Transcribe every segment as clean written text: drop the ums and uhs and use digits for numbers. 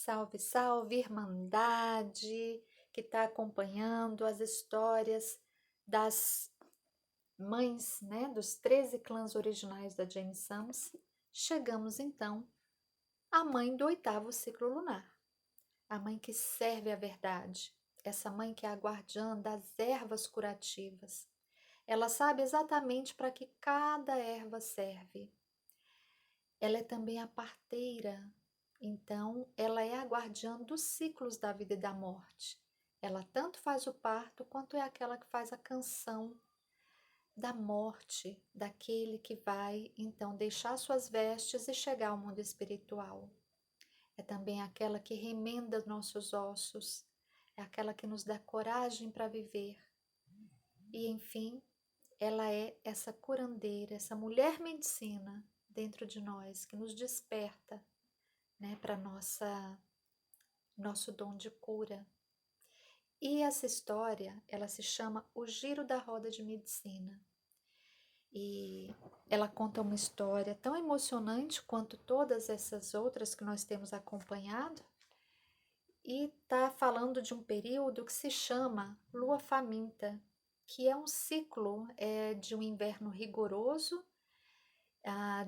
Salve, salve, Irmandade, que está acompanhando as histórias das mães, né, dos 13 clãs originais da Jane Sams. Chegamos então à mãe do oitavo ciclo lunar, a mãe que serve a verdade, essa mãe que é a guardiã das ervas curativas. Ela sabe exatamente para que cada erva serve. Ela é também a parteira, então ela é a guardiã dos ciclos da vida e da morte. Ela tanto faz o parto quanto é aquela que faz a canção da morte, daquele que vai então deixar suas vestes e chegar ao mundo espiritual. É também aquela que remenda nossos ossos, é aquela que nos dá coragem para viver. E enfim, ela é essa curandeira, essa mulher medicina dentro de nós que nos desperta, né, para nosso dom de cura. E essa história, ela se chama O Giro da Roda de Medicina. E ela conta uma história tão emocionante quanto todas essas outras que nós temos acompanhado. E está falando de um período que se chama Lua Faminta, que é um ciclo de um inverno rigoroso,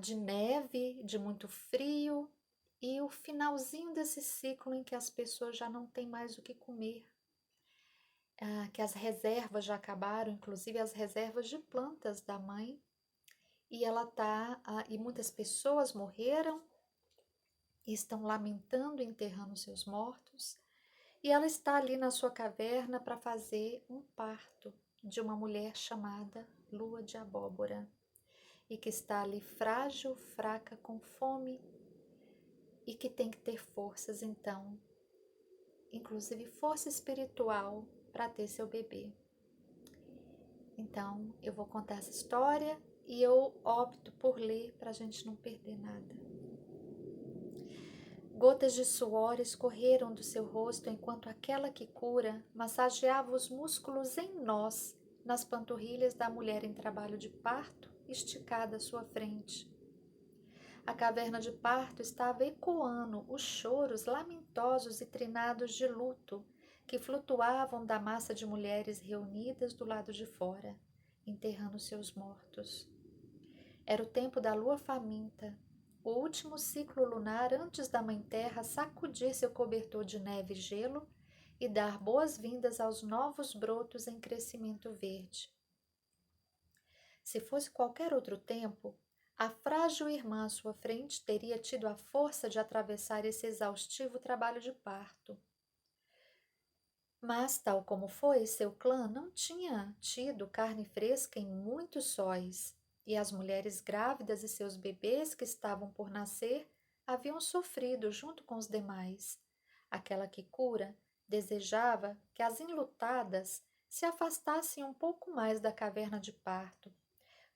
de neve, de muito frio, e o finalzinho desse ciclo em que as pessoas já não têm mais o que comer, que as reservas já acabaram, inclusive as reservas de plantas da mãe, e e muitas pessoas morreram e estão lamentando, enterrando seus mortos, e ela está ali na sua caverna para fazer um parto de uma mulher chamada Lua de Abóbora, e que está ali frágil, fraca, com fome, e que tem que ter forças, então, inclusive força espiritual, para ter seu bebê. Então, eu vou contar essa história e eu opto por ler para a gente não perder nada. Gotas de suor escorreram do seu rosto enquanto aquela que cura massageava os músculos em nós nas panturrilhas da mulher em trabalho de parto, esticada à sua frente. A caverna de parto estava ecoando os choros lamentosos e trinados de luto que flutuavam da massa de mulheres reunidas do lado de fora, enterrando seus mortos. Era o tempo da lua faminta, o último ciclo lunar antes da Mãe Terra sacudir seu cobertor de neve e gelo e dar boas-vindas aos novos brotos em crescimento verde. Se fosse qualquer outro tempo, a frágil irmã à sua frente teria tido a força de atravessar esse exaustivo trabalho de parto. Mas, tal como foi, seu clã não tinha tido carne fresca em muitos sóis, e as mulheres grávidas e seus bebês que estavam por nascer haviam sofrido junto com os demais. Aquela que cura desejava que as enlutadas se afastassem um pouco mais da caverna de parto,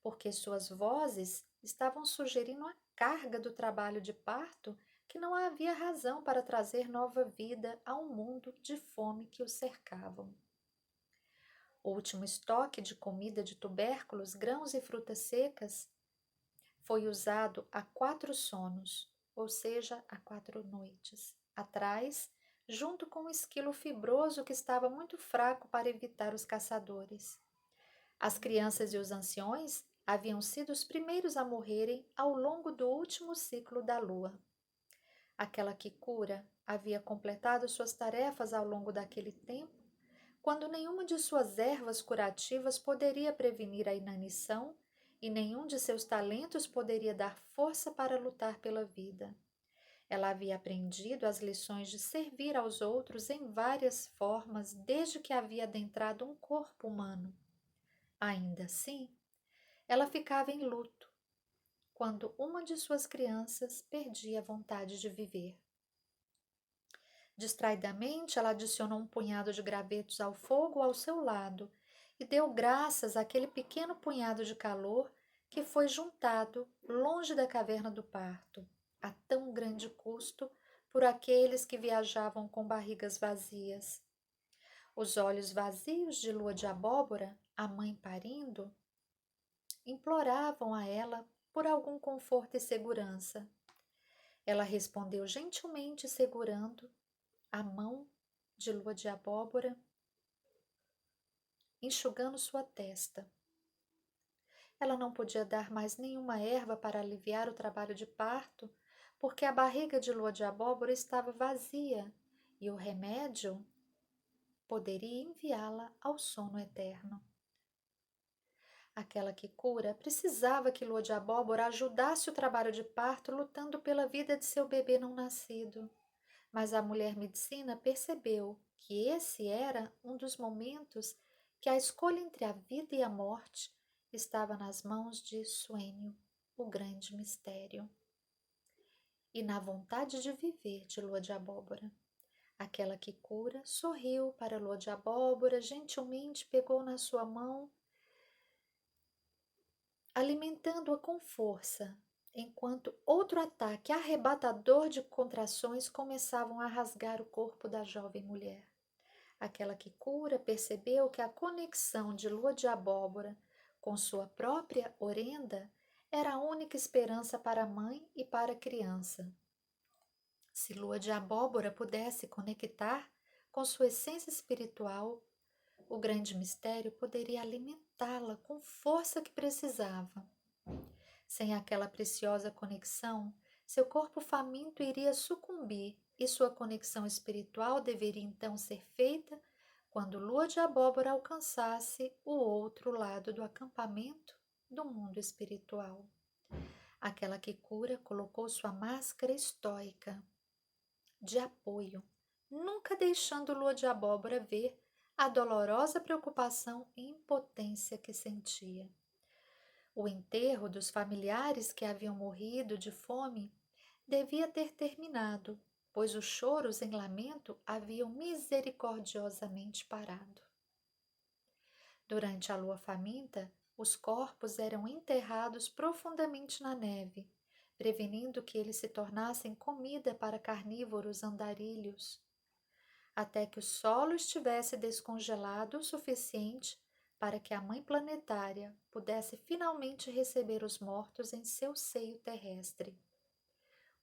porque suas vozes estavam sugerindo a carga do trabalho de parto que não havia razão para trazer nova vida a um mundo de fome que o cercavam. O último estoque de comida de tubérculos, grãos e frutas secas foi usado há 4 sonos, ou seja, há 4 noites, atrás, junto com um esquilo fibroso que estava muito fraco para evitar os caçadores. As crianças e os anciões haviam sido os primeiros a morrerem ao longo do último ciclo da lua. Aquela que cura havia completado suas tarefas ao longo daquele tempo, quando nenhuma de suas ervas curativas poderia prevenir a inanição e nenhum de seus talentos poderia dar força para lutar pela vida. Ela havia aprendido as lições de servir aos outros em várias formas desde que havia adentrado um corpo humano. Ainda assim, ela ficava em luto quando uma de suas crianças perdia a vontade de viver. Distraidamente, ela adicionou um punhado de gravetos ao fogo ao seu lado e deu graças àquele pequeno punhado de calor que foi juntado longe da caverna do parto, a tão grande custo por aqueles que viajavam com barrigas vazias. Os olhos vazios de Lua de Abóbora, a mãe parindo, imploravam a ela por algum conforto e segurança. Ela respondeu gentilmente, segurando a mão de Lua de Abóbora, enxugando sua testa. Ela não podia dar mais nenhuma erva para aliviar o trabalho de parto, porque a barriga de Lua de Abóbora estava vazia e o remédio poderia enviá-la ao sono eterno. Aquela que cura precisava que Lua de Abóbora ajudasse o trabalho de parto, lutando pela vida de seu bebê não nascido. Mas a mulher medicina percebeu que esse era um dos momentos que a escolha entre a vida e a morte estava nas mãos de Suênio, o grande mistério, e na vontade de viver de Lua de Abóbora. Aquela que cura sorriu para Lua de Abóbora, gentilmente pegou na sua mão, alimentando-a com força, enquanto outro ataque arrebatador de contrações começavam a rasgar o corpo da jovem mulher. Aquela que cura percebeu que a conexão de Lua de Abóbora com sua própria Orenda era a única esperança para a mãe e para a criança. Se Lua de Abóbora pudesse conectar com sua essência espiritual, o grande mistério poderia alimentá-la com força que precisava. Sem aquela preciosa conexão, seu corpo faminto iria sucumbir e sua conexão espiritual deveria então ser feita quando Lua de Abóbora alcançasse o outro lado do acampamento do mundo espiritual. Aquela que cura colocou sua máscara estoica de apoio, nunca deixando Lua de Abóbora ver a dolorosa preocupação e impotência que sentia. O enterro dos familiares que haviam morrido de fome devia ter terminado, pois os choros em lamento haviam misericordiosamente parado. Durante a lua faminta, os corpos eram enterrados profundamente na neve, prevenindo que eles se tornassem comida para carnívoros andarilhos, até que o solo estivesse descongelado o suficiente para que a Mãe Planetária pudesse finalmente receber os mortos em seu seio terrestre.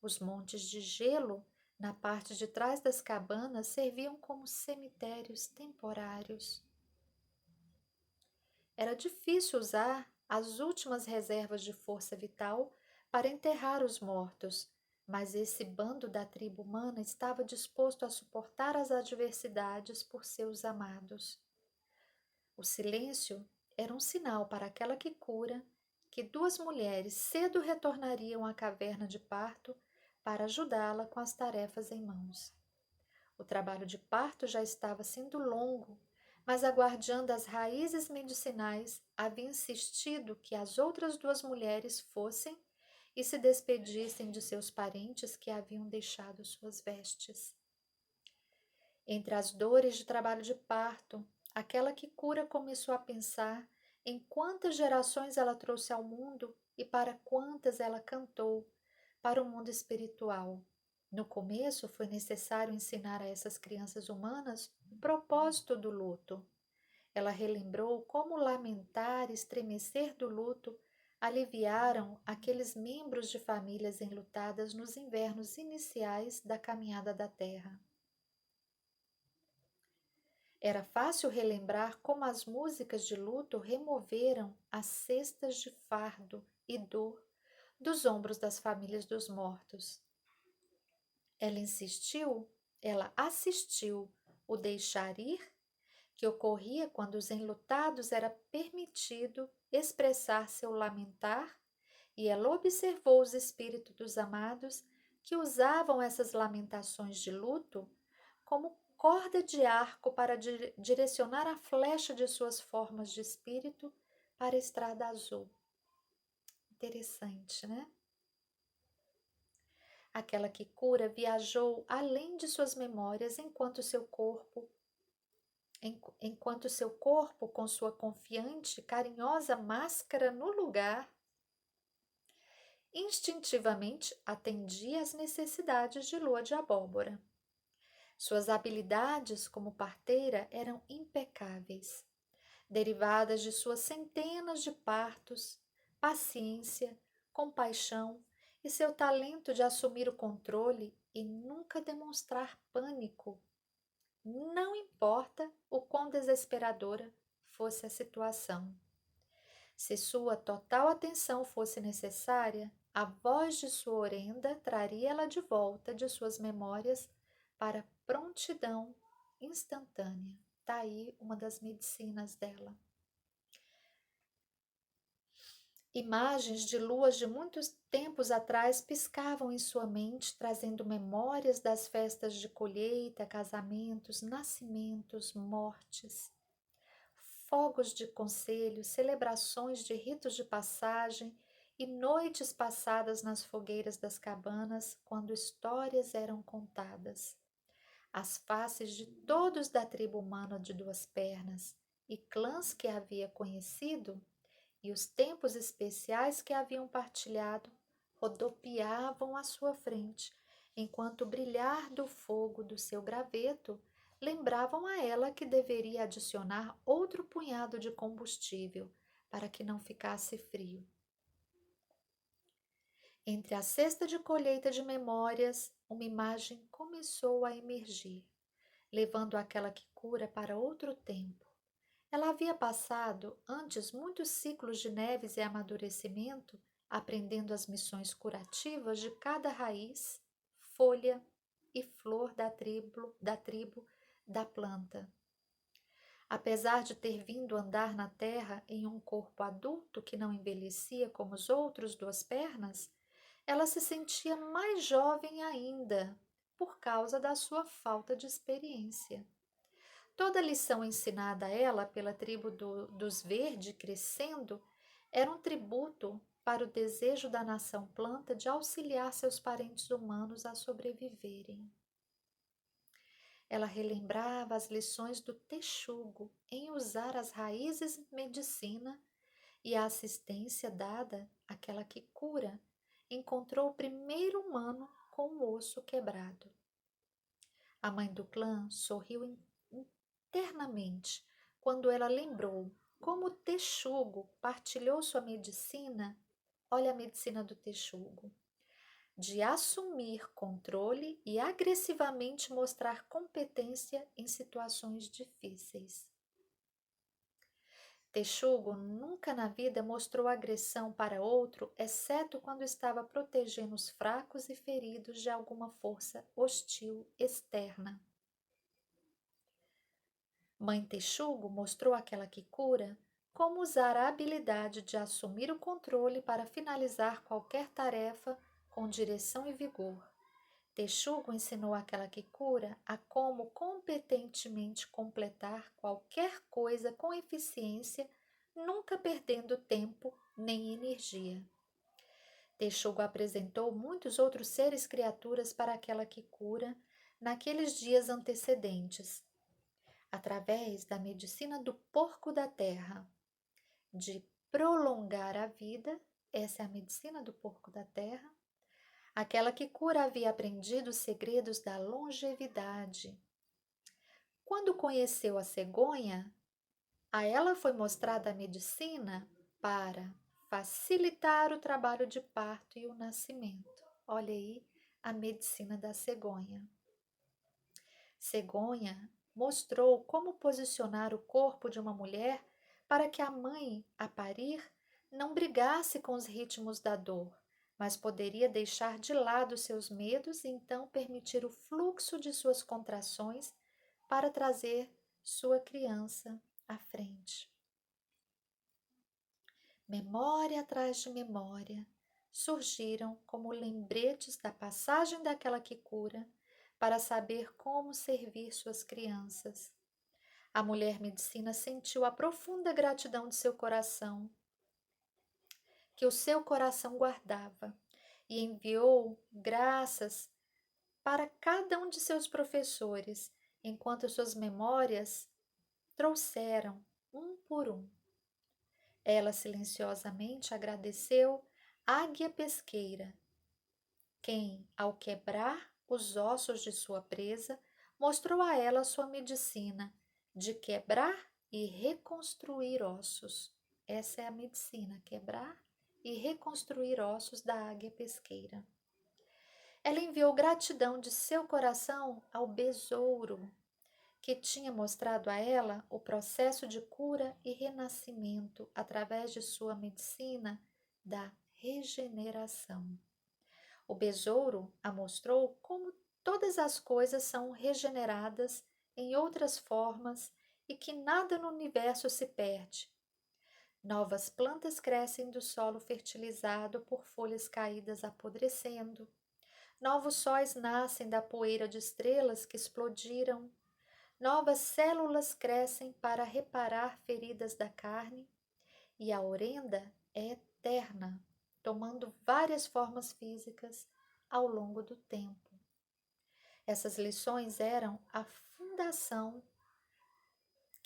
Os montes de gelo na parte de trás das cabanas serviam como cemitérios temporários. Era difícil usar as últimas reservas de força vital para enterrar os mortos, mas esse bando da tribo humana estava disposto a suportar as adversidades por seus amados. O silêncio era um sinal para aquela que cura que duas mulheres cedo retornariam à caverna de parto para ajudá-la com as tarefas em mãos. O trabalho de parto já estava sendo longo, mas a guardiã das raízes medicinais havia insistido que as outras duas mulheres fossem e se despedissem de seus parentes que haviam deixado suas vestes. Entre as dores de trabalho de parto, aquela que cura começou a pensar em quantas gerações ela trouxe ao mundo e para quantas ela cantou para o mundo espiritual. No começo, foi necessário ensinar a essas crianças humanas o propósito do luto. Ela relembrou como lamentar e estremecer do luto aliviaram aqueles membros de famílias enlutadas nos invernos iniciais da caminhada da Terra. Era fácil relembrar como as músicas de luto removeram as cestas de fardo e dor dos ombros das famílias dos mortos. Ela assistiu o deixar ir, que ocorria quando os enlutados era permitido expressar seu lamentar, e ela observou os espíritos dos amados que usavam essas lamentações de luto como corda de arco para direcionar a flecha de suas formas de espírito para a estrada azul. Interessante, né? Aquela que cura viajou além de suas memórias enquanto seu corpo, com sua confiante, carinhosa máscara no lugar, instintivamente atendia às necessidades de Lua de Abóbora. Suas habilidades como parteira eram impecáveis, derivadas de suas centenas de partos, paciência, compaixão e seu talento de assumir o controle e nunca demonstrar pânico, não importa o quão desesperadora fosse a situação. Se sua total atenção fosse necessária, a voz de sua orenda traria ela de volta de suas memórias para prontidão instantânea. Está aí uma das medicinas dela. Imagens de luas de muitos tempos atrás piscavam em sua mente, trazendo memórias das festas de colheita, casamentos, nascimentos, mortes, fogos de conselho, celebrações de ritos de passagem e noites passadas nas fogueiras das cabanas, quando histórias eram contadas. As faces de todos da tribo humana de duas pernas e clãs que havia conhecido e os tempos especiais que haviam partilhado rodopiavam à sua frente, enquanto o brilhar do fogo do seu graveto lembravam a ela que deveria adicionar outro punhado de combustível para que não ficasse frio. Entre a cesta de colheita de memórias, uma imagem começou a emergir, levando aquela que cura para outro tempo. Ela havia passado antes muitos ciclos de neves e amadurecimento, aprendendo as missões curativas de cada raiz, folha e flor da tribo da planta. Apesar de ter vindo andar na terra em um corpo adulto que não envelhecia como os outros duas pernas, ela se sentia mais jovem ainda, por causa da sua falta de experiência. Toda a lição ensinada a ela pela tribo dos Verde crescendo era um tributo para o desejo da nação planta de auxiliar seus parentes humanos a sobreviverem. Ela relembrava as lições do texugo em usar as raízes medicina e a assistência dada àquela que cura encontrou o primeiro humano com o osso quebrado. A mãe do clã sorriu internamente quando ela lembrou como o texugo partilhou sua medicina. Olha a medicina do texugo: de assumir controle e agressivamente mostrar competência em situações difíceis. Texugo nunca na vida mostrou agressão para outro, exceto quando estava protegendo os fracos e feridos de alguma força hostil externa. Mãe Texugo mostrou àquela que cura como usar a habilidade de assumir o controle para finalizar qualquer tarefa com direção e vigor. Texugo ensinou àquela que cura a como competentemente completar qualquer coisa com eficiência, nunca perdendo tempo nem energia. Texugo apresentou muitos outros seres criaturas para aquela que cura naqueles dias antecedentes, através da medicina do porco da terra, de prolongar a vida. Essa é a medicina do porco da terra. Aquela que cura havia aprendido os segredos da longevidade. Quando conheceu a cegonha, a ela foi mostrada a medicina para facilitar o trabalho de parto e o nascimento. Olha aí a medicina da cegonha. Cegonha mostrou como posicionar o corpo de uma mulher para que a mãe, a parir, não brigasse com os ritmos da dor, mas poderia deixar de lado seus medos e então permitir o fluxo de suas contrações para trazer sua criança à frente. Memória atrás de memória surgiram como lembretes da passagem daquela que cura, para saber como servir suas crianças. A mulher medicina sentiu a profunda gratidão de seu coração, que o seu coração guardava, e enviou graças para cada um de seus professores, enquanto suas memórias trouxeram um por um. Ela silenciosamente agradeceu a águia pesqueira, quem, ao quebrar os ossos de sua presa, mostrou a ela sua medicina de quebrar e reconstruir ossos. Essa é a medicina, quebrar e reconstruir ossos da águia pesqueira. Ela enviou gratidão de seu coração ao besouro, que tinha mostrado a ela o processo de cura e renascimento através de sua medicina da regeneração. O besouro a mostrou como todas as coisas são regeneradas em outras formas e que nada no universo se perde. Novas plantas crescem do solo fertilizado por folhas caídas apodrecendo. Novos sóis nascem da poeira de estrelas que explodiram. Novas células crescem para reparar feridas da carne. E a orenda é eterna, tomando várias formas físicas ao longo do tempo. Essas lições eram a fundação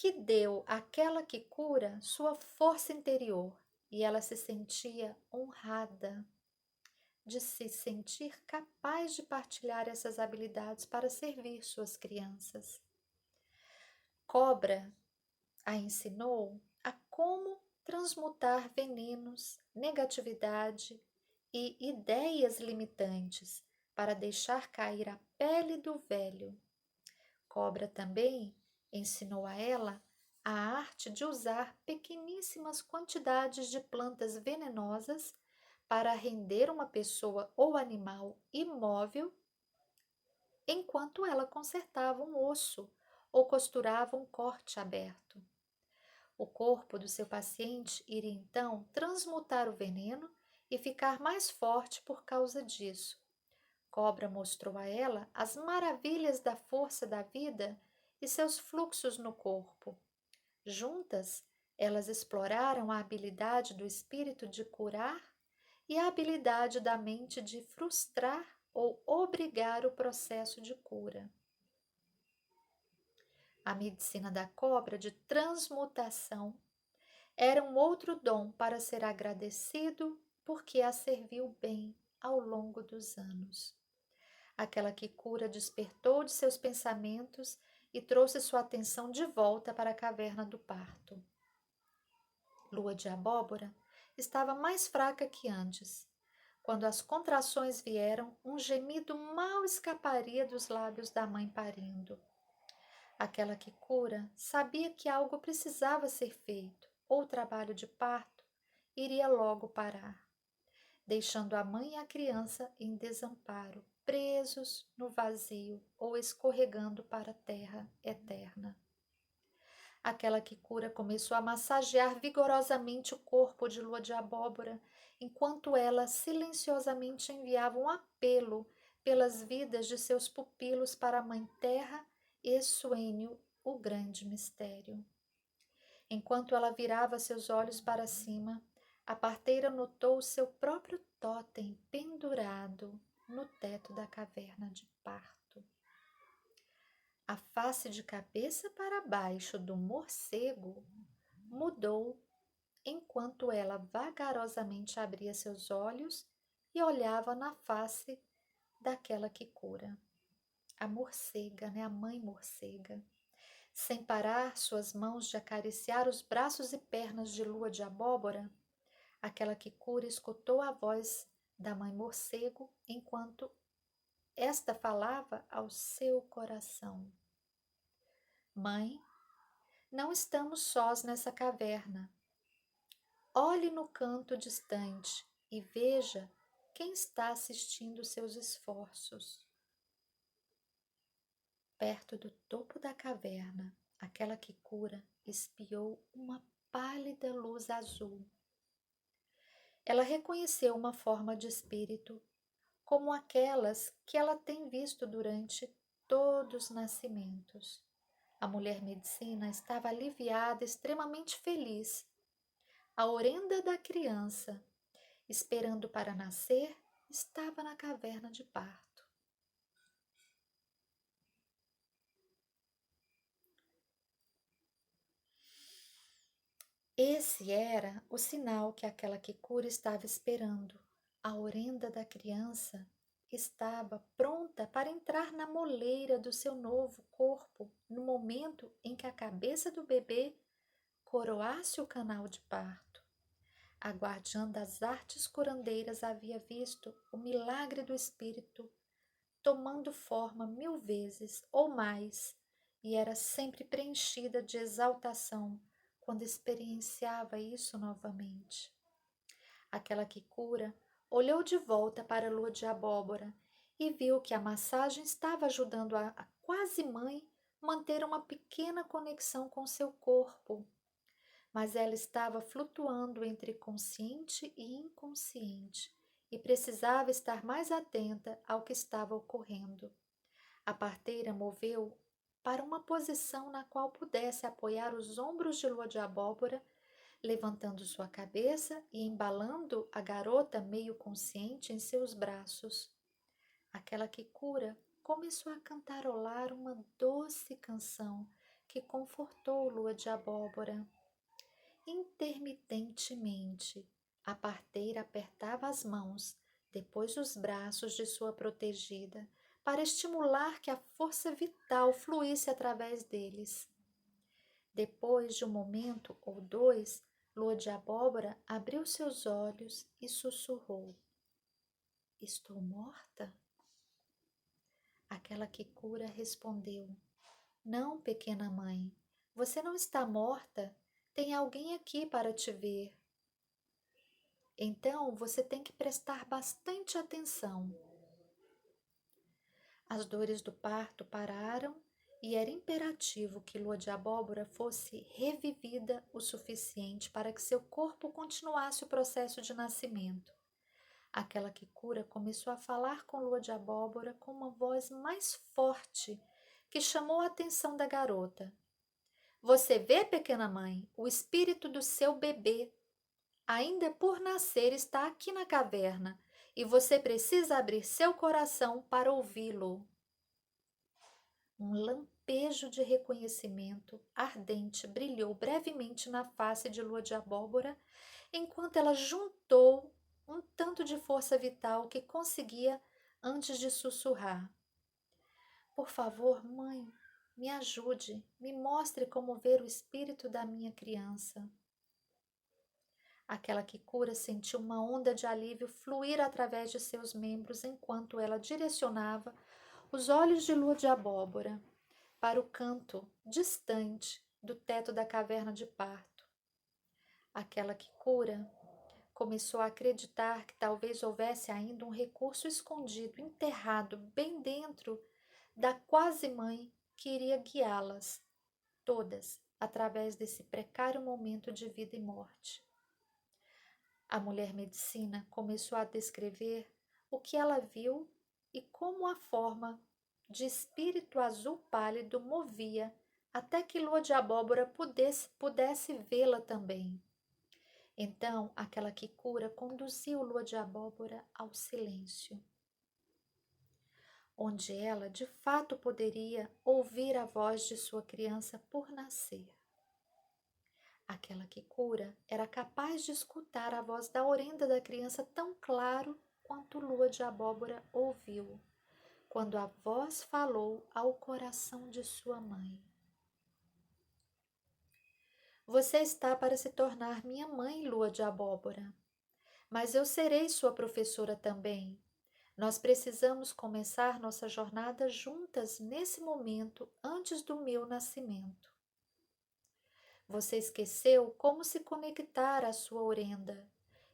que deu àquela que cura sua força interior, e ela se sentia honrada de se sentir capaz de partilhar essas habilidades para servir suas crianças. Cobra a ensinou a como transmutar venenos, negatividade e ideias limitantes para deixar cair a pele do velho. Cobra também ensinou a ela a arte de usar pequeníssimas quantidades de plantas venenosas para render uma pessoa ou animal imóvel enquanto ela consertava um osso ou costurava um corte aberto. O corpo do seu paciente iria então transmutar o veneno e ficar mais forte por causa disso. Cobra mostrou a ela as maravilhas da força da vida e seus fluxos no corpo. Juntas, elas exploraram a habilidade do espírito de curar e a habilidade da mente de frustrar ou obrigar o processo de cura. A medicina da cobra de transmutação era um outro dom para ser agradecido porque a serviu bem ao longo dos anos. Aquela que cura despertou de seus pensamentos e trouxe sua atenção de volta para a caverna do parto. Lua de Abóbora estava mais fraca que antes. Quando as contrações vieram, um gemido mal escaparia dos lábios da mãe parindo. Aquela que cura sabia que algo precisava ser feito, ou o trabalho de parto iria logo parar, deixando a mãe e a criança em desamparo, presos no vazio ou escorregando para a terra eterna. Aquela que cura começou a massagear vigorosamente o corpo de Lua de Abóbora, enquanto ela silenciosamente enviava um apelo pelas vidas de seus pupilos para a Mãe Terra e Suênio, o grande mistério. Enquanto ela virava seus olhos para cima, a parteira notou o seu próprio tótem pendurado no teto da caverna de parto. A face de cabeça para baixo do morcego mudou enquanto ela vagarosamente abria seus olhos e olhava na face daquela que cura. A morcega, a mãe morcega. Sem parar suas mãos de acariciar os braços e pernas de Lua de Abóbora, aquela que cura escutou a voz da mãe morcego enquanto esta falava ao seu coração. Mãe, não estamos sós nessa caverna. Olhe no canto distante e veja quem está assistindo seus esforços. Perto do topo da caverna, aquela que cura espiou uma pálida luz azul. Ela reconheceu uma forma de espírito, como aquelas que ela tem visto durante todos os nascimentos. A mulher medicina estava aliviada, extremamente feliz. A orenda da criança, esperando para nascer, estava na caverna de parto. Esse era o sinal que aquela que cura estava esperando. A orenda da criança estava pronta para entrar na moleira do seu novo corpo no momento em que a cabeça do bebê coroasse o canal de parto. A guardiã das artes curandeiras havia visto o milagre do espírito tomando forma 1000 vezes ou mais, e era sempre preenchida de exaltação quando experienciava isso novamente. Aquela que cura olhou de volta para a lua de abóbora e viu que a massagem estava ajudando a quase mãe manter uma pequena conexão com seu corpo, mas ela estava flutuando entre consciente e inconsciente e precisava estar mais atenta ao que estava ocorrendo. A parteira moveu para uma posição na qual pudesse apoiar os ombros de lua de abóbora, levantando sua cabeça e embalando a garota meio consciente em seus braços. Aquela que cura começou a cantarolar uma doce canção que confortou lua de abóbora. Intermitentemente, a parteira apertava as mãos, depois os braços de sua protegida, para estimular que a força vital fluísse através deles. Depois de um momento ou dois, Lua de Abóbora abriu seus olhos e sussurrou: Estou morta? Aquela que cura respondeu: Não, pequena mãe, você não está morta. Tem alguém aqui para te ver. Então você tem que prestar bastante atenção. As dores do parto pararam e era imperativo que Lua de Abóbora fosse revivida o suficiente para que seu corpo continuasse o processo de nascimento. Aquela que cura começou a falar com Lua de Abóbora com uma voz mais forte que chamou a atenção da garota. Você vê, pequena mãe, o espírito do seu bebê, ainda por nascer, está aqui na caverna e você precisa abrir seu coração para ouvi-lo. Um lampejo de reconhecimento ardente brilhou brevemente na face de Lua de Abóbora, enquanto ela juntou um tanto de força vital que conseguia antes de sussurrar. Por favor, mãe, me ajude, me mostre como ver o espírito da minha criança. Aquela que cura sentiu uma onda de alívio fluir através de seus membros enquanto ela direcionava os olhos de Lua de Abóbora para o canto distante do teto da caverna de parto. Aquela que cura começou a acreditar que talvez houvesse ainda um recurso escondido, enterrado bem dentro da quase-mãe que iria guiá-las todas através desse precário momento de vida e morte. A mulher medicina começou a descrever o que ela viu e como a forma de espírito azul pálido movia até que Lua de Abóbora pudesse vê-la também. Então, aquela que cura conduziu Lua de Abóbora ao silêncio, onde ela de fato poderia ouvir a voz de sua criança por nascer. Aquela que cura era capaz de escutar a voz da orenda da criança tão claro quanto Lua de Abóbora ouviu, quando a voz falou ao coração de sua mãe. Você está para se tornar minha mãe, Lua de Abóbora, mas eu serei sua professora também. Nós precisamos começar nossa jornada juntas nesse momento antes do meu nascimento. Você esqueceu como se conectar à sua orenda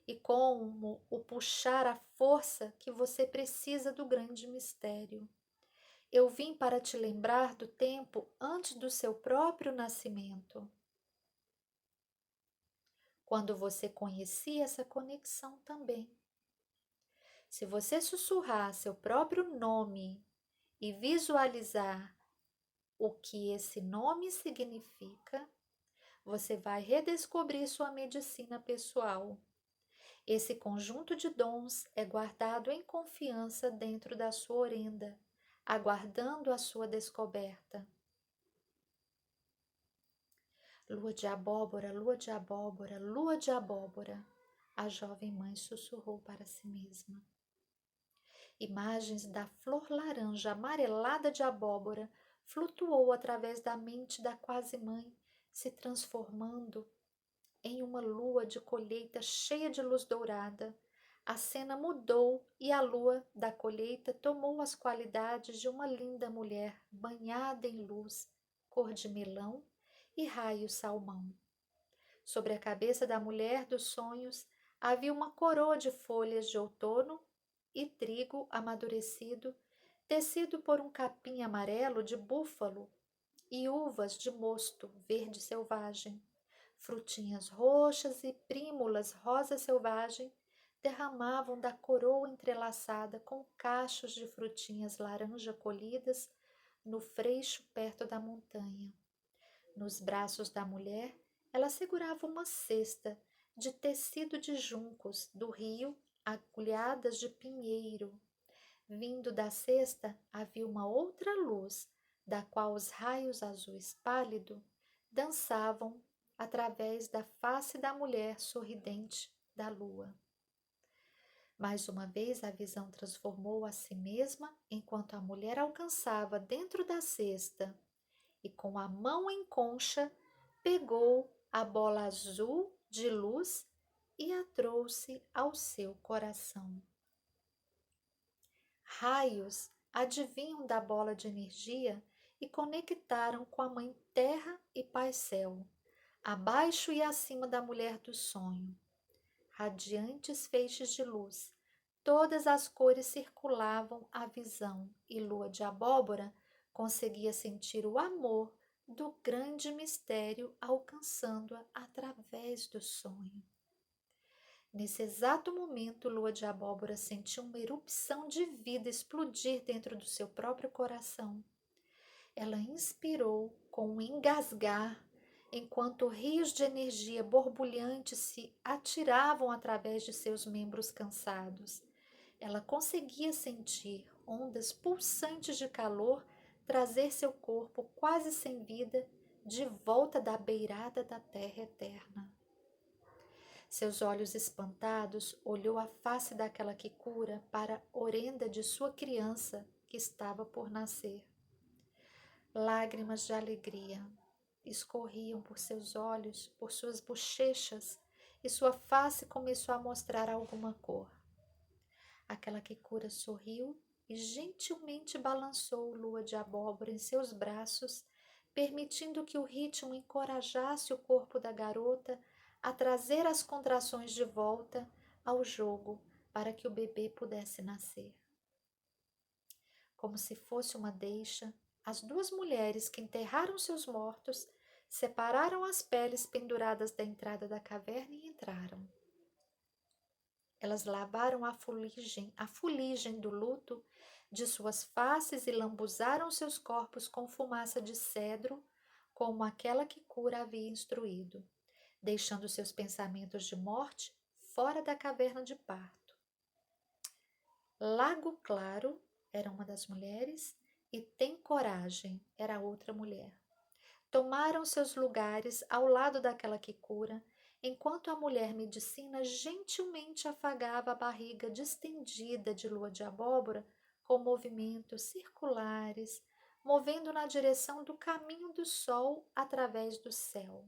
e como o puxar a força que você precisa do grande mistério. Eu vim para te lembrar do tempo antes do seu próprio nascimento, quando você conhecia essa conexão também. Se você sussurrar seu próprio nome e visualizar o que esse nome significa, você vai redescobrir sua medicina pessoal. Esse conjunto de dons é guardado em confiança dentro da sua orenda, aguardando a sua descoberta. Lua de abóbora, lua de abóbora, lua de abóbora, a jovem mãe sussurrou para si mesma. Imagens da flor laranja amarelada de abóbora flutuou através da mente da quase-mãe, se transformando em uma lua de colheita cheia de luz dourada. A cena mudou e a lua da colheita tomou as qualidades de uma linda mulher banhada em luz, cor de melão e raio salmão. Sobre a cabeça da mulher dos sonhos havia uma coroa de folhas de outono e trigo amadurecido, tecido por um capim amarelo de búfalo e uvas de mosto verde selvagem. Frutinhas roxas e prímulas rosa selvagem derramavam da coroa entrelaçada com cachos de frutinhas laranja colhidas no freixo perto da montanha. Nos braços da mulher, ela segurava uma cesta de tecido de juncos do rio, agulhadas de pinheiro. Vindo da cesta havia uma outra luz, da qual os raios azuis pálido dançavam através da face da mulher sorridente da lua. Mais uma vez a visão transformou a si mesma enquanto a mulher alcançava dentro da cesta e com a mão em concha pegou a bola azul de luz e a trouxe ao seu coração. Raios advinham da bola de energia e conectaram com a Mãe Terra e Pai Céu, abaixo e acima da mulher do sonho. Radiantes feixes de luz, todas as cores circulavam a visão e Lua de Abóbora conseguia sentir o amor do grande mistério alcançando-a através do sonho. Nesse exato momento, Lua de Abóbora sentiu uma erupção de vida explodir dentro do seu próprio coração. Ela inspirou com um engasgar, enquanto rios de energia borbulhante se atiravam através de seus membros cansados. Ela conseguia sentir ondas pulsantes de calor trazer seu corpo quase sem vida de volta da beirada da terra eterna. Seus olhos espantados olhou a face daquela que cura para a orenda de sua criança que estava por nascer. Lágrimas de alegria escorriam por seus olhos, por suas bochechas, e sua face começou a mostrar alguma cor. Aquela que cura sorriu e gentilmente balançou Lua de Abóbora em seus braços, permitindo que o ritmo encorajasse o corpo da garota a trazer as contrações de volta ao jogo para que o bebê pudesse nascer. Como se fosse uma deixa, as duas mulheres que enterraram seus mortos separaram as peles penduradas da entrada da caverna e entraram. Elas lavaram a fuligem do luto de suas faces e lambuzaram seus corpos com fumaça de cedro, como aquela que cura havia instruído, deixando seus pensamentos de morte fora da caverna de parto. Lago Claro era uma das mulheres e Tem Coragem era a outra mulher. Tomaram seus lugares ao lado daquela que cura, enquanto a mulher medicina gentilmente afagava a barriga distendida de Lua de Abóbora com movimentos circulares, movendo na direção do caminho do sol através do céu.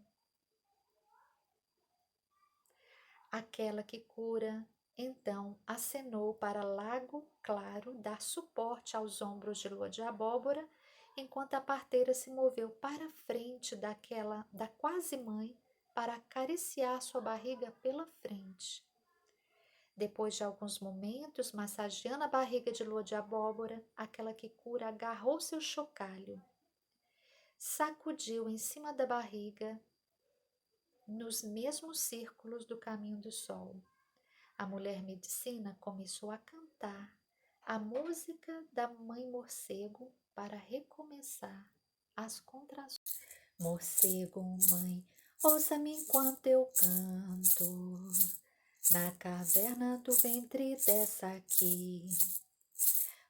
Aquela que cura, então, acenou para Lago Claro dar suporte aos ombros de Lua de Abóbora, enquanto a parteira se moveu para frente da quase mãe para acariciar sua barriga pela frente. Depois de alguns momentos, massageando a barriga de Lua de Abóbora, aquela que cura agarrou seu chocalho, sacudiu em cima da barriga, nos mesmos círculos do caminho do sol. A mulher medicina começou a cantar a música da mãe morcego para recomeçar as contrações. Morcego, mãe, ouça-me enquanto eu canto, na caverna do ventre dessa aqui.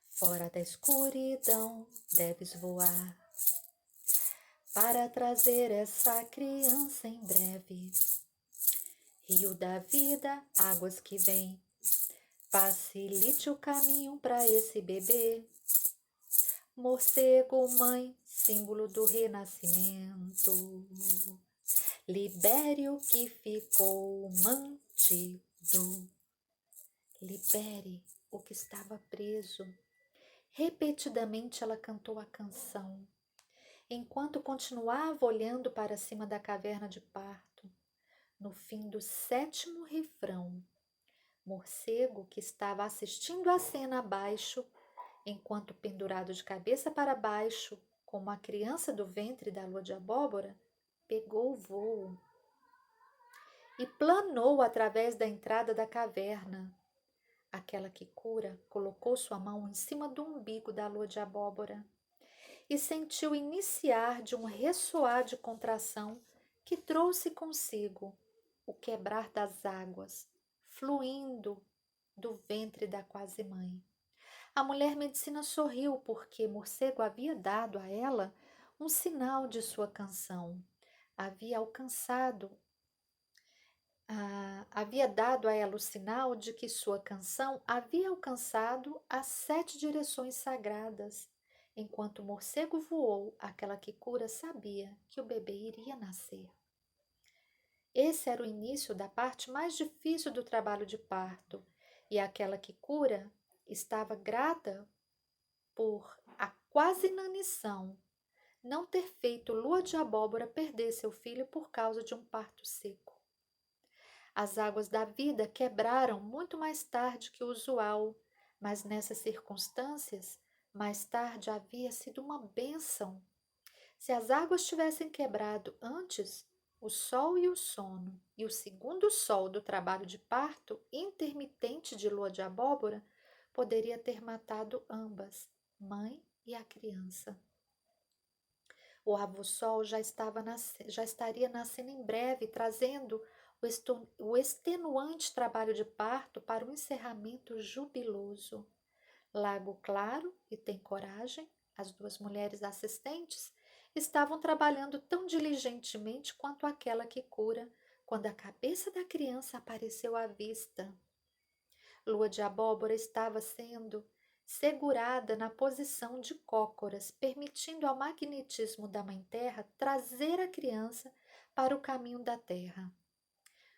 Fora da escuridão deves voar, para trazer essa criança em breve. Rio da vida, águas que vêm, facilite o caminho para esse bebê. Morcego, mãe, símbolo do renascimento. Libere o que ficou mantido. Libere o que estava preso. Repetidamente ela cantou a canção, enquanto continuava olhando para cima da caverna de parto. No fim do 7º refrão, Morcego, que estava assistindo a cena abaixo, enquanto pendurado de cabeça para baixo, como a criança do ventre da lua de abóbora, pegou o vôo e planou através da entrada da caverna. Aquela que cura colocou sua mão em cima do umbigo da lua de abóbora e sentiu iniciar de um ressoar de contração que trouxe consigo o quebrar das águas, fluindo do ventre da quase-mãe. A mulher medicina sorriu porque Morcego havia dado a ela um sinal de sua canção. Havia alcançado havia dado a ela o sinal de que sua canção havia alcançado as 7 direções sagradas. Enquanto o morcego voou, aquela que cura sabia que o bebê iria nascer. Esse era o início da parte mais difícil do trabalho de parto, e aquela que cura estava grata por a quase inanição não ter feito Lua de Abóbora perder seu filho por causa de um parto seco. As águas da vida quebraram muito mais tarde que o usual, mas nessas circunstâncias, mais tarde havia sido uma bênção. Se as águas tivessem quebrado antes, o sol e o sono, e o segundo sol do trabalho de parto intermitente de lua de abóbora, poderia ter matado ambas, mãe e a criança. O avô-sol já estaria nascendo em breve, trazendo o extenuante trabalho de parto para um encerramento jubiloso. Lago Claro e Tem Coragem, as 2 mulheres assistentes, estavam trabalhando tão diligentemente quanto aquela que cura, quando a cabeça da criança apareceu à vista. Lua de Abóbora estava sendo segurada na posição de cócoras, permitindo ao magnetismo da Mãe Terra trazer a criança para o caminho da Terra.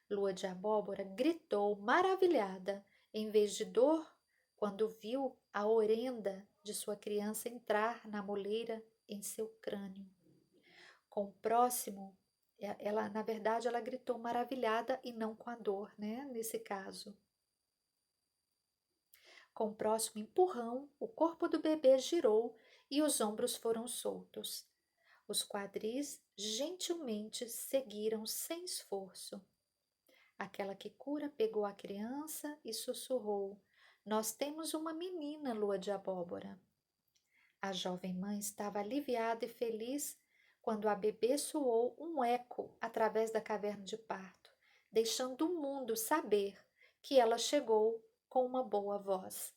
Lua de Abóbora gritou maravilhada, em vez de dor, quando viu a orenda de sua criança entrar na moleira em seu crânio. Com o próximo, na verdade, ela gritou maravilhada e não com a dor, né? Nesse caso. Com o próximo empurrão, o corpo do bebê girou e os ombros foram soltos. Os quadris gentilmente seguiram sem esforço. Aquela que cura pegou a criança e sussurrou: "Nós temos uma menina, Lua de Abóbora." A jovem mãe estava aliviada e feliz quando a bebê soou um eco através da caverna de parto, deixando o mundo saber que ela chegou com uma boa voz.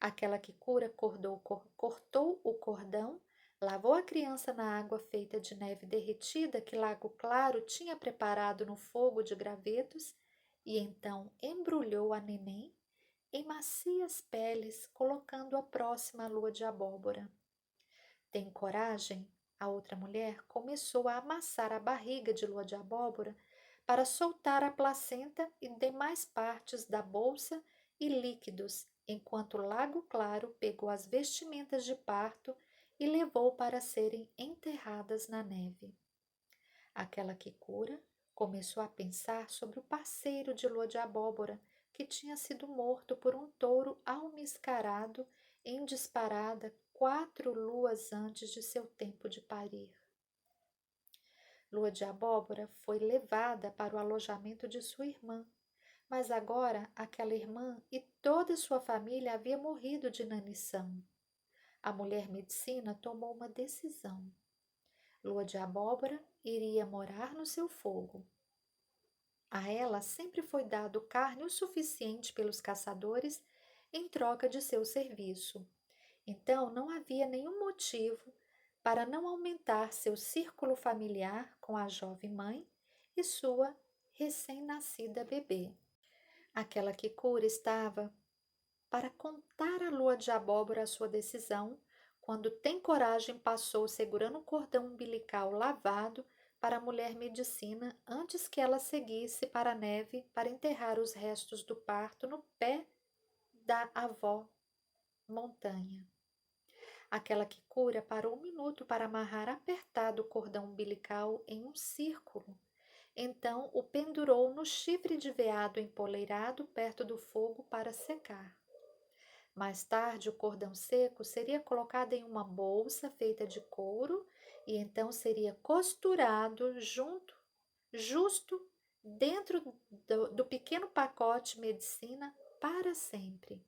Aquela que cura cortou o cordão, lavou a criança na água feita de neve derretida que Lago Claro tinha preparado no fogo de gravetos e então embrulhou a neném em macias peles, colocando-a próxima à lua de abóbora. Tem coragem? A outra mulher começou a amassar a barriga de lua de abóbora para soltar a placenta e demais partes da bolsa e líquidos, enquanto Lago Claro pegou as vestimentas de parto e levou para serem enterradas na neve. Aquela que cura começou a pensar sobre o parceiro de lua de abóbora que tinha sido morto por um touro almiscarado em disparada 4 luas antes de seu tempo de parir. Lua de Abóbora foi levada para o alojamento de sua irmã, mas agora aquela irmã e toda sua família haviam morrido de inanição. A mulher medicina tomou uma decisão. Lua de Abóbora iria morar no seu fogo. A ela sempre foi dado carne o suficiente pelos caçadores em troca de seu serviço. Então não havia nenhum motivo para não aumentar seu círculo familiar com a jovem mãe e sua recém-nascida bebê. Aquela que cura estava para contar à lua de abóbora a sua decisão, quando Tem Coragem passou segurando um cordão umbilical lavado para a mulher medicina antes que ela seguisse para a neve para enterrar os restos do parto no pé da avó montanha. Aquela que cura parou um minuto para amarrar apertado o cordão umbilical em um círculo. Então o pendurou no chifre de veado empoleirado perto do fogo para secar. Mais tarde, o cordão seco seria colocado em uma bolsa feita de couro e então seria costurado justo dentro do pequeno pacote medicina para sempre.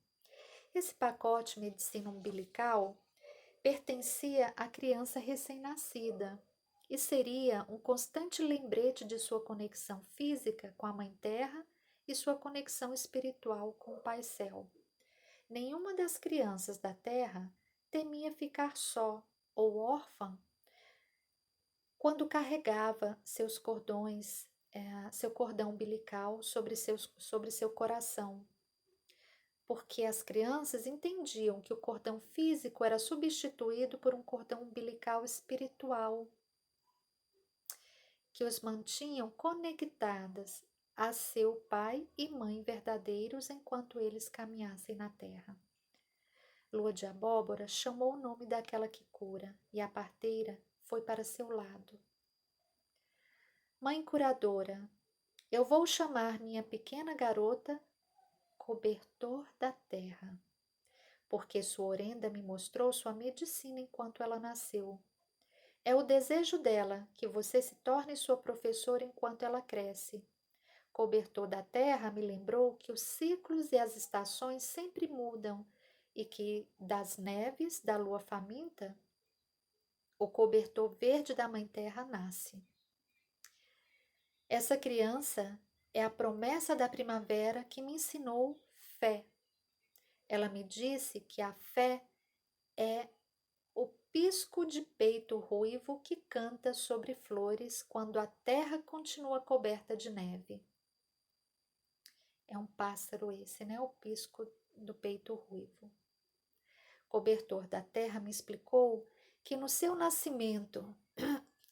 Esse pacote medicina umbilical pertencia à criança recém-nascida e seria um constante lembrete de sua conexão física com a Mãe Terra e sua conexão espiritual com o Pai Céu. Nenhuma das crianças da Terra temia ficar só ou órfã quando carregava seus cordões, seu cordão umbilical sobre seu coração, porque as crianças entendiam que o cordão físico era substituído por um cordão umbilical espiritual, que os mantinham conectadas a seu pai e mãe verdadeiros enquanto eles caminhassem na terra. Lua de Abóbora chamou o nome daquela que cura e a parteira foi para seu lado. Mãe curadora, eu vou chamar minha pequena garota cobertor da terra, porque sua orenda me mostrou sua medicina enquanto ela nasceu. É o desejo dela que você se torne sua professora enquanto ela cresce. Cobertor da terra me lembrou que os ciclos e as estações sempre mudam e que das neves da lua faminta, o cobertor verde da Mãe Terra nasce. Essa criança é a promessa da primavera que me ensinou fé. Ela me disse que a fé é o pisco de peito ruivo que canta sobre flores quando a terra continua coberta de neve. É um pássaro esse, né? O pisco do peito ruivo. Cobertor da terra me explicou que no seu nascimento,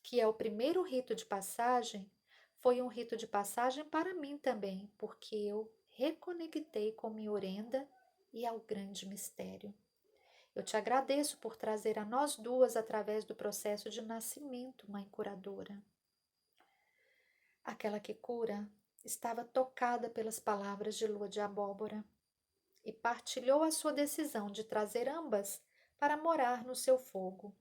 que é o primeiro rito de passagem, foi um rito de passagem para mim também, porque eu reconectei com minha orenda e ao grande mistério. Eu te agradeço por trazer a nós duas através do processo de nascimento, Mãe curadora. Aquela que cura estava tocada pelas palavras de Lua de Abóbora e partilhou a sua decisão de trazer ambas para morar no seu fogo.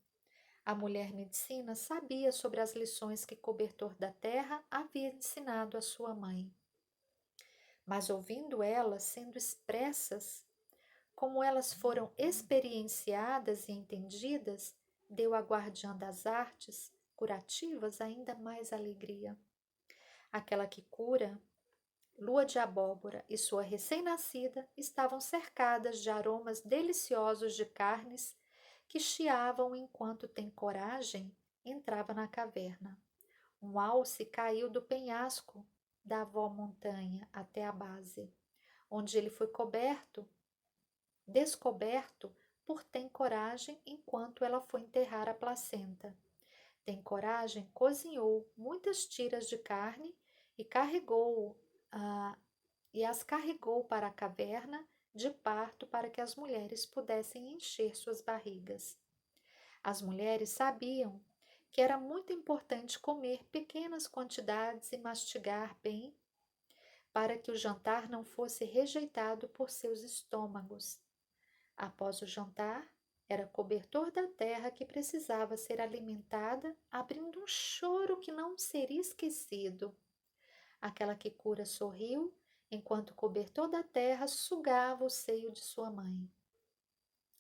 A mulher medicina sabia sobre as lições que Cobertor da Terra havia ensinado à sua mãe. Mas ouvindo elas sendo expressas, como elas foram experienciadas e entendidas, deu à guardiã das artes curativas ainda mais alegria. Aquela que cura, Lua de Abóbora e sua recém-nascida estavam cercadas de aromas deliciosos de carnes que chiavam enquanto Tem Coragem entrava na caverna. Um alce caiu do penhasco da avó montanha até a base, onde ele foi descoberto por Tem Coragem enquanto ela foi enterrar a placenta. Tem Coragem cozinhou muitas tiras de carne e as carregou para a caverna de parto para que as mulheres pudessem encher suas barrigas. As mulheres sabiam que era muito importante comer pequenas quantidades e mastigar bem para que o jantar não fosse rejeitado por seus estômagos. Após o jantar, era Cobertor da Terra que precisava ser alimentada, abrindo um choro que não seria esquecido. Aquela que cura sorriu, enquanto Cobertor da Terra sugava o seio de sua mãe.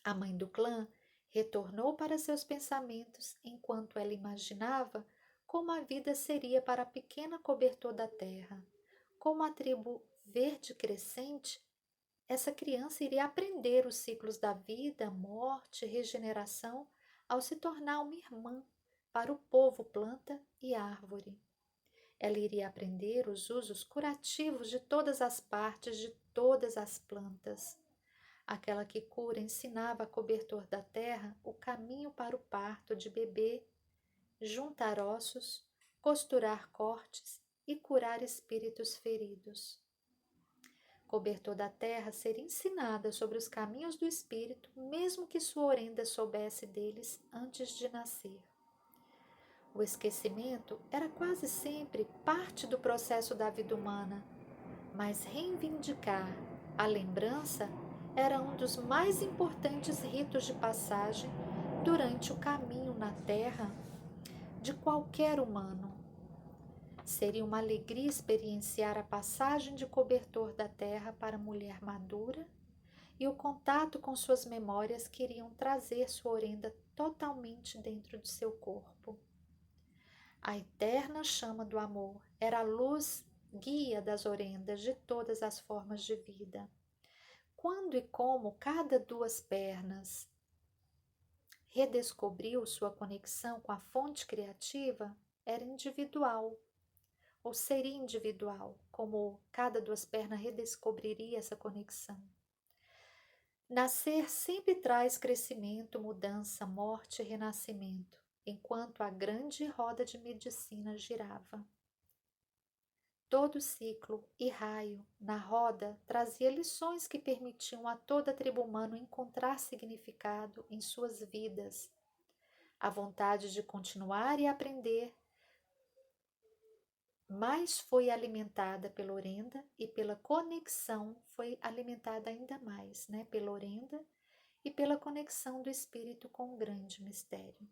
A mãe do clã retornou para seus pensamentos enquanto ela imaginava como a vida seria para a pequena Cobertor da Terra. Como a tribo verde crescente, essa criança iria aprender os ciclos da vida, morte e regeneração ao se tornar uma irmã para o povo planta e árvore. Ela iria aprender os usos curativos de todas as partes de todas as plantas. Aquela que cura ensinava a Cobertor da Terra o caminho para o parto de bebê, juntar ossos, costurar cortes e curar espíritos feridos. Cobertor da terra ser ensinada sobre os caminhos do espírito, mesmo que sua orenda soubesse deles antes de nascer. O esquecimento era quase sempre parte do processo da vida humana, mas reivindicar a lembrança era um dos mais importantes ritos de passagem durante o caminho na terra de qualquer humano. Seria uma alegria experienciar a passagem de cobertor da terra para a mulher madura e o contato com suas memórias que iriam trazer sua orenda totalmente dentro de seu corpo. A eterna chama do amor era a luz guia das orendas de todas as formas de vida. Quando e como cada duas pernas redescobriu sua conexão com a fonte criativa, era individual, ou seria individual, como cada duas pernas redescobriria essa conexão. Nascer sempre traz crescimento, mudança, morte e renascimento, enquanto a grande roda de medicina girava. Todo ciclo e raio na roda trazia lições que permitiam a toda a tribo humana encontrar significado em suas vidas. A vontade de continuar e aprender mais foi alimentada pela orenda e pela conexão foi alimentada ainda mais, pela orenda e pela conexão do espírito com o grande mistério.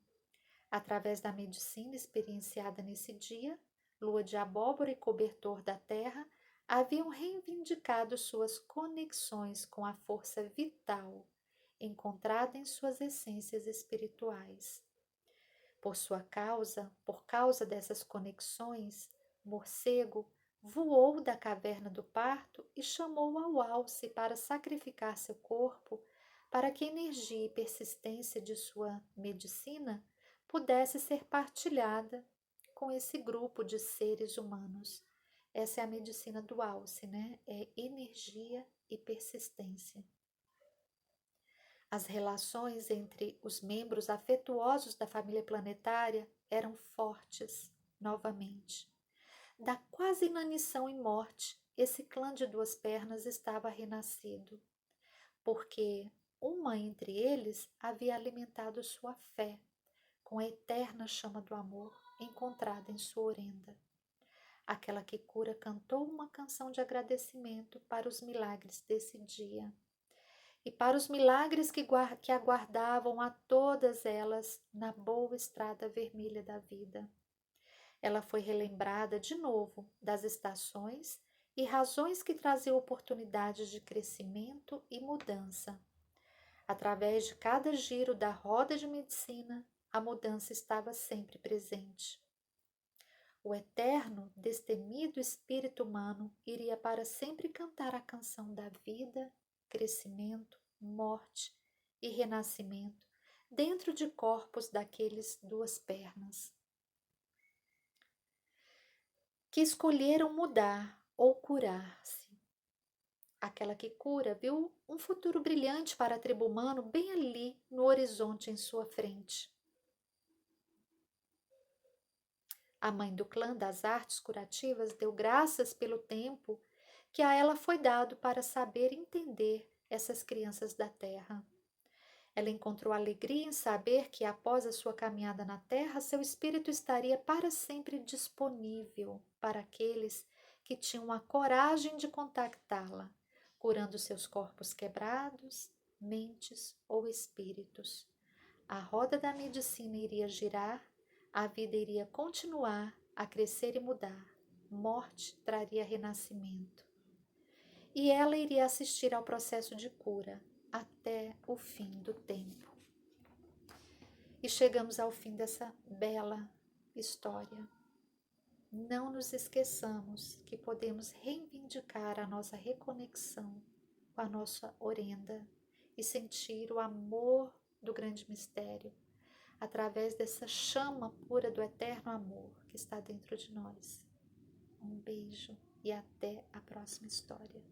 Através da medicina experienciada nesse dia, lua de abóbora e cobertor da terra haviam reivindicado suas conexões com a força vital encontrada em suas essências espirituais. Por causa dessas conexões, Morcego voou da caverna do parto e chamou ao alce para sacrificar seu corpo para que a energia e persistência de sua medicina pudesse ser partilhada com esse grupo de seres humanos. Essa é a medicina do alce, É energia e persistência. As relações entre os membros afetuosos da família planetária eram fortes, novamente. Da quase inanição e morte, esse clã de duas pernas estava renascido, porque uma entre eles havia alimentado sua fé com a eterna chama do amor encontrada em sua orenda. Aquela que cura cantou uma canção de agradecimento para os milagres desse dia e para os milagres que aguardavam a todas elas na boa estrada vermelha da vida. Ela foi relembrada de novo das estações e razões que traziam oportunidades de crescimento e mudança. Através de cada giro da roda de medicina, a mudança estava sempre presente. O eterno, destemido espírito humano iria para sempre cantar a canção da vida, crescimento, morte e renascimento dentro de corpos daqueles duas pernas que escolheram mudar ou curar-se. Aquela que cura viu um futuro brilhante para a tribo humana bem ali no horizonte em sua frente. A mãe do clã das artes curativas deu graças pelo tempo que a ela foi dado para saber entender essas crianças da terra. Ela encontrou alegria em saber que após a sua caminhada na terra, seu espírito estaria para sempre disponível para aqueles que tinham a coragem de contactá-la, curando seus corpos quebrados, mentes ou espíritos. A roda da medicina iria girar, a vida iria continuar a crescer e mudar, morte traria renascimento. E ela iria assistir ao processo de cura até o fim do tempo. E chegamos ao fim dessa bela história. Não nos esqueçamos que podemos reivindicar a nossa reconexão com a nossa orenda e sentir o amor do grande mistério através dessa chama pura do eterno amor que está dentro de nós. Um beijo e até a próxima história.